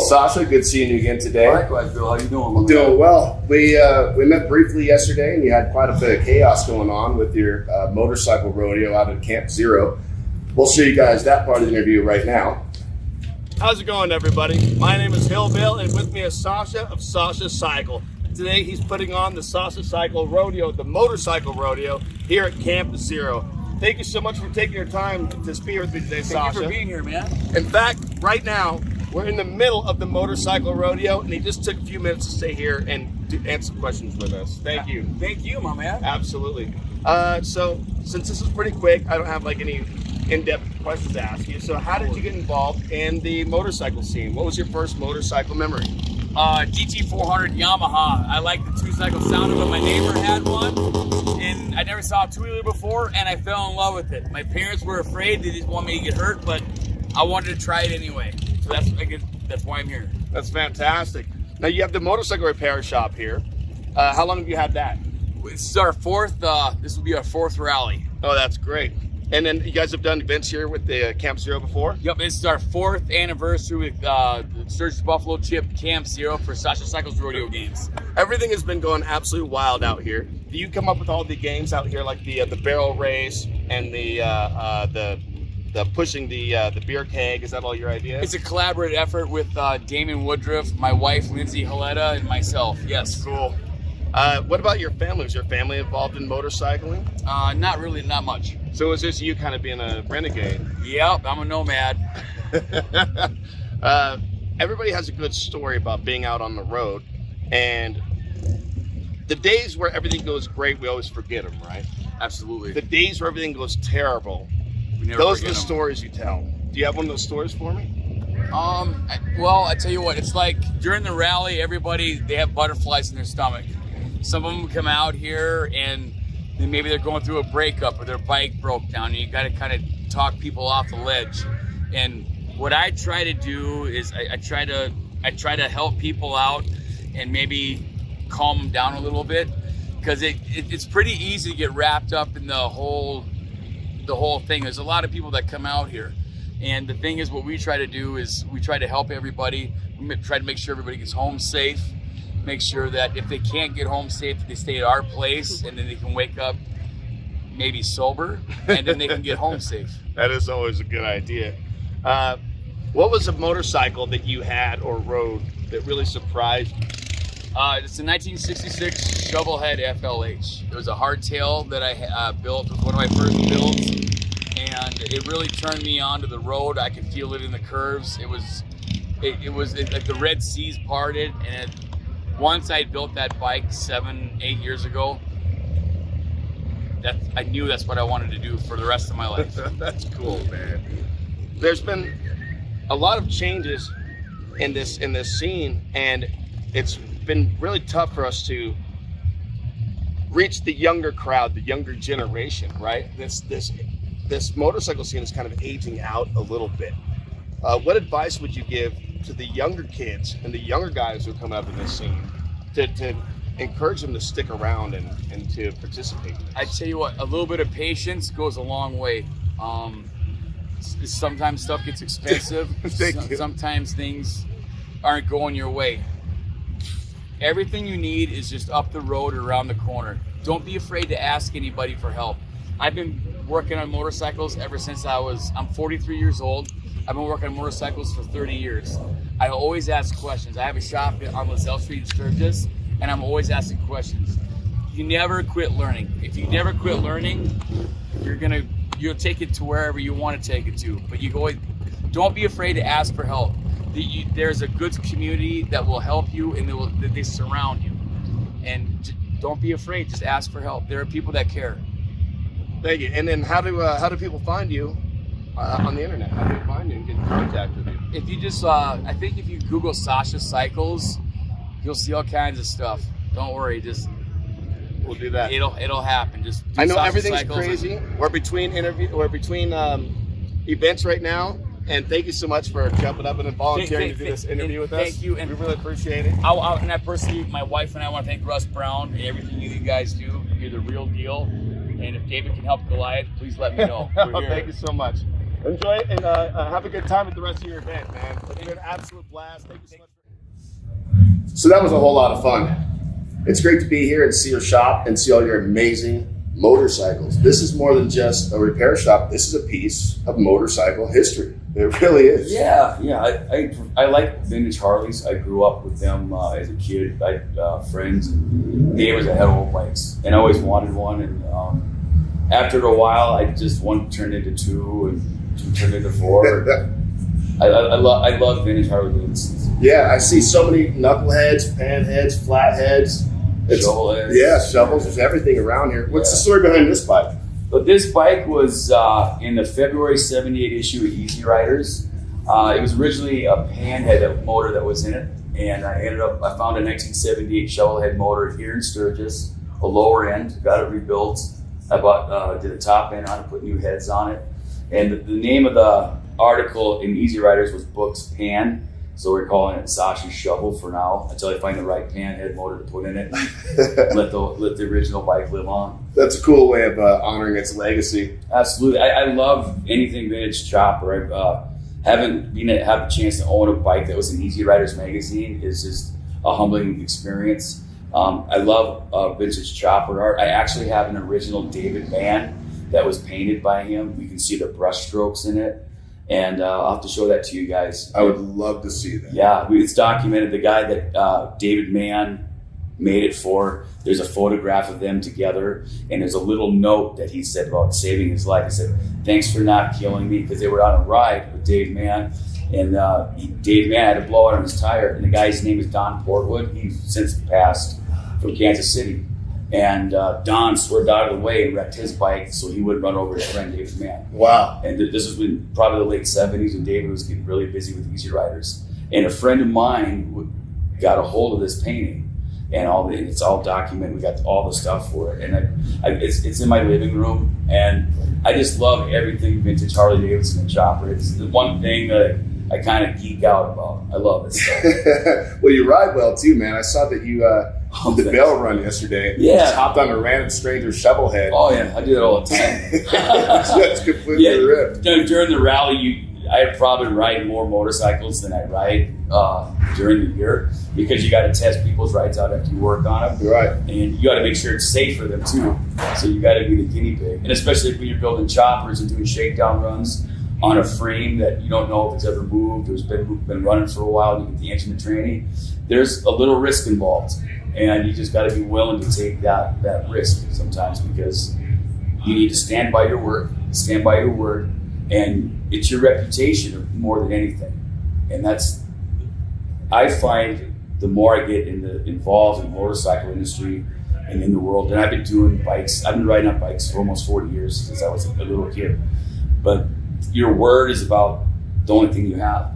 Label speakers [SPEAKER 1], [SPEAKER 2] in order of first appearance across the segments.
[SPEAKER 1] Sasha, good seeing you again today.
[SPEAKER 2] Likewise, Bill. How you doing?
[SPEAKER 1] Doing well. We met briefly yesterday, and you had quite a bit of chaos going on with your motorcycle rodeo out at Camp Zero. We'll show you guys that part of the interview right now.
[SPEAKER 3] How's it going, everybody? My name is Hillbill, and with me is Sasha of Sasha Cycle. Today, he's putting on the Sasha Cycle Rodeo, the motorcycle rodeo, here at Camp Zero. Thank you so much for taking your time to speak with me today, Sasha.
[SPEAKER 2] Thank you for being here, man.
[SPEAKER 3] In fact, right now, we're in the middle of the motorcycle rodeo, and he just took a few minutes to stay here and to answer questions with us. Thank you.
[SPEAKER 2] Thank you, my man.
[SPEAKER 3] Absolutely. So, since this is pretty quick, I don't have like any in-depth questions to ask you. So, how did you get involved in the motorcycle scene? What was your first motorcycle memory?
[SPEAKER 2] DT400 Yamaha. I like the two-cycle sound of it. My neighbor had one, and I never saw a two-wheeler before, and I fell in love with it. My parents were afraid; they didn't want me to get hurt, but I wanted to try it anyway. So that's why I'm here.
[SPEAKER 3] That's fantastic. Now you have the motorcycle repair shop here. How long have you had that?
[SPEAKER 2] This is our fourth. This will be our fourth rally.
[SPEAKER 3] Oh, that's great. And then you guys have done events here with the Camp Zero before?
[SPEAKER 2] Yep, this is our fourth anniversary with the Sturgis Buffalo Chip Camp Zero for Sasha Cycle's rodeo games.
[SPEAKER 3] Everything has been going absolutely wild out here. Do you come up with all the games out here, like the barrel race and the pushing the beer keg? Is that all your ideas?
[SPEAKER 2] It's a collaborative effort with Damon Woodruff, my wife Lindsay Haletta, and myself. Yes.
[SPEAKER 3] Cool. What about your family? Was your family involved in motorcycling?
[SPEAKER 2] Not really, not much.
[SPEAKER 3] So was this you kind of being a renegade?
[SPEAKER 2] Yep, I'm a nomad.
[SPEAKER 3] Everybody has a good story about being out on the road, and the days where everything goes great, we always forget them, right?
[SPEAKER 2] Absolutely.
[SPEAKER 3] The days where everything goes terrible, those are the stories you tell. Do you have one of those stories for me?
[SPEAKER 2] Well, I tell you what, it's like during the rally, they have butterflies in their stomach. Some of them come out here and maybe they're going through a breakup or their bike broke down, and you got to kind of talk people off the ledge. And what I try to do is I try to help people out and maybe calm them down a little bit, because it's pretty easy to get wrapped up in the whole thing. There's a lot of people that come out here, and the thing is, what we try to do is we try to help everybody. We try to make sure everybody gets home safe. Make sure that if they can't get home safe, they stay at our place, and then they can wake up maybe sober, and then they can get home safe.
[SPEAKER 3] That is always a good idea. What was a motorcycle that you had or rode that really surprised you?
[SPEAKER 2] It's a 1966 Shovelhead FLH. It was a hardtail that I built. It was one of my first builds, and it really turned me onto the road. I could feel it in the curves. It was like the Red Seas parted, and once I built that bike 7-8 years ago, I knew that's what I wanted to do for the rest of my life.
[SPEAKER 3] That's cool, man. There's been a lot of changes in this scene, and it's been really tough for us to reach the younger crowd, the younger generation, right? This motorcycle scene is kind of aging out a little bit. What advice would you give to the younger kids and the younger guys who come up in this scene to encourage them to stick around and to participate?
[SPEAKER 2] I tell you what, a little bit of patience goes a long way. Sometimes stuff gets expensive. Sometimes things aren't going your way. Everything you need is just up the road or around the corner. Don't be afraid to ask anybody for help. I've been working on motorcycles ever since I'm 43 years old. I've been working on motorcycles for 30 years. I always ask questions. I have a shop on LaSalle Street in Sturgis, and I'm always asking questions. You never quit learning. If you never quit learning, you'll take it to wherever you want to take it to. But don't be afraid to ask for help. There's a good community that will help you, and they surround you. And don't be afraid. Just ask for help. There are people that care.
[SPEAKER 3] Thank you. And then how do people find you on the internet? How do they find you and get in contact with you?
[SPEAKER 2] If you just, I think if you Google Sasha Cycles, you'll see all kinds of stuff. Don't worry,
[SPEAKER 3] we'll do that.
[SPEAKER 2] It'll happen. Just
[SPEAKER 3] I know
[SPEAKER 2] Sasha
[SPEAKER 3] everything's
[SPEAKER 2] Cycles.
[SPEAKER 3] crazy. We're between events right now, and thank you so much for jumping up and volunteering to do this interview with us.
[SPEAKER 2] Thank you, and
[SPEAKER 3] we really appreciate it.
[SPEAKER 2] And I personally, my wife and I want to thank Russ Brown and everything you guys do. You're the real deal. And if David can help Goliath, please let me know.
[SPEAKER 3] Thank you so much. Enjoy it and have a good time at the rest of your event, man. It's been an absolute blast. Thank you so much.
[SPEAKER 1] So that was a whole lot of fun. It's great to be here and see your shop and see all your amazing motorcycles. This is more than just a repair shop. This is a piece of motorcycle history. It really is.
[SPEAKER 4] Yeah. I like vintage Harleys. I grew up with them as a kid. I had friends and neighbors that had old bikes, and I always wanted one. And after a while, I just one turned into two, and two turned into four. I love vintage Harley Davidsons.
[SPEAKER 1] Yeah, I see so many knuckleheads, panheads, flatheads.
[SPEAKER 4] Shovel heads.
[SPEAKER 1] Yeah, shovels. There's everything around here. What's the story behind this bike?
[SPEAKER 4] But this bike was in the February '78 issue of Easy Riders. It was originally a panhead motor that was in it, and I found a 1978 shovelhead motor here in Sturgis, a lower end, got it rebuilt. I did a top end on it, put new heads on it, and the name of the article in Easy Riders was Book's Pan, so we're calling it Sasha's Shovel for now until I find the right panhead motor to put in it. let the original bike live on.
[SPEAKER 1] That's a cool way of honoring its legacy.
[SPEAKER 4] Absolutely. I love anything vintage chopper. I haven't had the chance to own a bike that was in Easy Riders magazine. It's just a humbling experience. I love vintage chopper art. I actually have an original David Mann that was painted by him. We can see the brush strokes in it. And I'll have to show that to you guys.
[SPEAKER 1] I would love to see that.
[SPEAKER 4] Yeah, it's documented. The guy that David Mann made it for, there's a photograph of them together, and there's a little note that he said about saving his life. He said, "Thanks for not killing me," because they were on a ride with Dave Mann, and Dave Mann had a blowout on his tire, and the guy's name is Don Portwood. He's since passed, from Kansas City. And Don swerved out of the way and wrecked his bike so he wouldn't run over his friend David Mann.
[SPEAKER 1] Wow.
[SPEAKER 4] And this was in probably the late 70s when David was getting really busy with Easy Riders. And a friend of mine got a hold of this painting, and it's all documented. We got all the stuff for it. And it's in my living room, and I just love everything vintage Harley Davidson and chopper. It's the one thing that I kind of geek out about. I love it stuff.
[SPEAKER 1] Well, you ride well too, man. I saw that you did the bail run yesterday.
[SPEAKER 4] Yeah.
[SPEAKER 1] Just hopped on a random stranger shovel head.
[SPEAKER 4] Oh yeah, I do that all the time.
[SPEAKER 1] That's completely ripped.
[SPEAKER 4] During the rally, I probably ride more motorcycles than I ride during the year, because you got to test people's rides out after you work on them.
[SPEAKER 1] Right.
[SPEAKER 4] And you got to make sure it's safe for them too. So you got to be the guinea pig. And especially when you're building choppers and doing shakedown runs on a frame that you don't know if it's ever moved or has been running for a while, and you get the engine and tranny, there's a little risk involved. And you just got to be willing to take that risk sometimes, because you need to stand by your word, and it's your reputation more than anything. And I find the more I get involved in the motorcycle industry and in the world, and I've been doing bikes, I've been riding on bikes for almost 40 years since I was a little kid. But your word is about the only thing you have.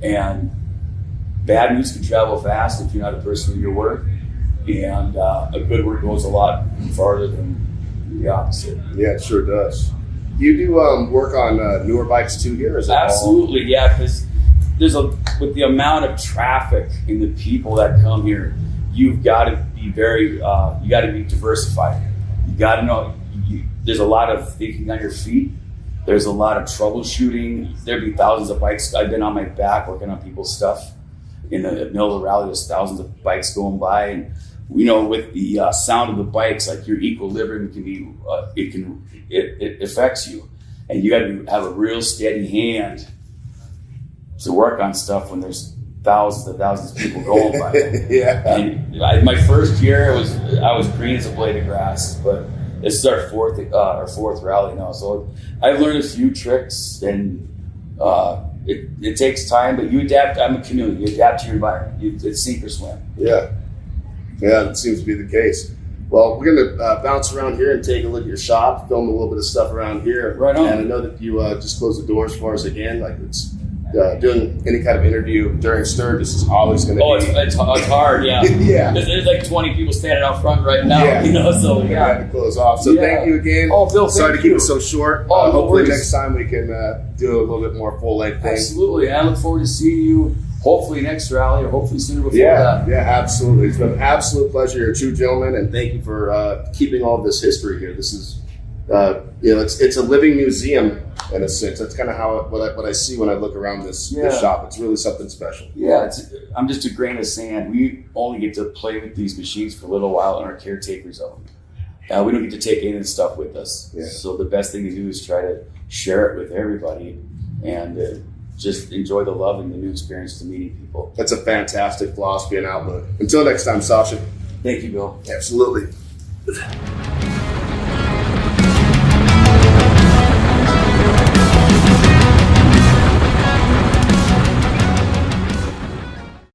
[SPEAKER 4] And bad news can travel fast if you're not a person of your word. And a good word goes a lot farther than the opposite.
[SPEAKER 1] Yeah, it sure does. You do work on newer bikes too here? Is it
[SPEAKER 4] Absolutely, yeah, because with the amount of traffic and the people that come here, you've got to be diversified. You got to know, there's a lot of thinking on your feet. There's a lot of troubleshooting. There'd be thousands of bikes. I've been on my back working on people's stuff. In the middle of the rally, there's thousands of bikes going by, and with the sound of the bikes, like your equilibrium can be, it affects you, and you got to have a real steady hand to work on stuff when there's thousands of people going by.
[SPEAKER 1] Yeah.
[SPEAKER 4] And my first year, I was green as a blade of grass, but this is our fourth rally now, so I've learned a few tricks, and it takes time, but you adapt. I'm a chameleon. You adapt to your environment. It's sink or swim.
[SPEAKER 1] Yeah, that seems to be the case. Well, we're going to bounce around here and take a look at your shop, film a little bit of stuff around here.
[SPEAKER 4] Right on.
[SPEAKER 1] And I know that you just closed the door as far as again, like it's doing any kind of interview during Sturgis is always going to be.
[SPEAKER 4] It's hard, yeah.
[SPEAKER 1] Yeah.
[SPEAKER 4] There's like 20 people standing out front right now, so
[SPEAKER 1] we had to close off. So thank you again.
[SPEAKER 4] Oh, Bill,
[SPEAKER 1] sorry to keep it so short.
[SPEAKER 4] Oh, no
[SPEAKER 1] hopefully
[SPEAKER 4] worries.
[SPEAKER 1] next time we can do a little bit more full-length thing.
[SPEAKER 4] Absolutely, and I look forward to seeing you hopefully next rally, or hopefully sooner before that.
[SPEAKER 1] Yeah, absolutely. It's been an absolute pleasure. You're a true gentleman, and thank you for keeping all of this history here. This is it's a living museum in a sense. That's kind of what I see when I look around this shop. It's really something special.
[SPEAKER 4] Yeah, I'm just a grain of sand. We only get to play with these machines for a little while in our caretaker zone. We don't get to take any of this stuff with us. Yeah. So the best thing to do is try to share it with everybody and just enjoy the love and the new experience to meeting people.
[SPEAKER 1] That's a fantastic philosophy and outlook. Until next time, Sasha.
[SPEAKER 4] Thank you, Bill.
[SPEAKER 1] Absolutely.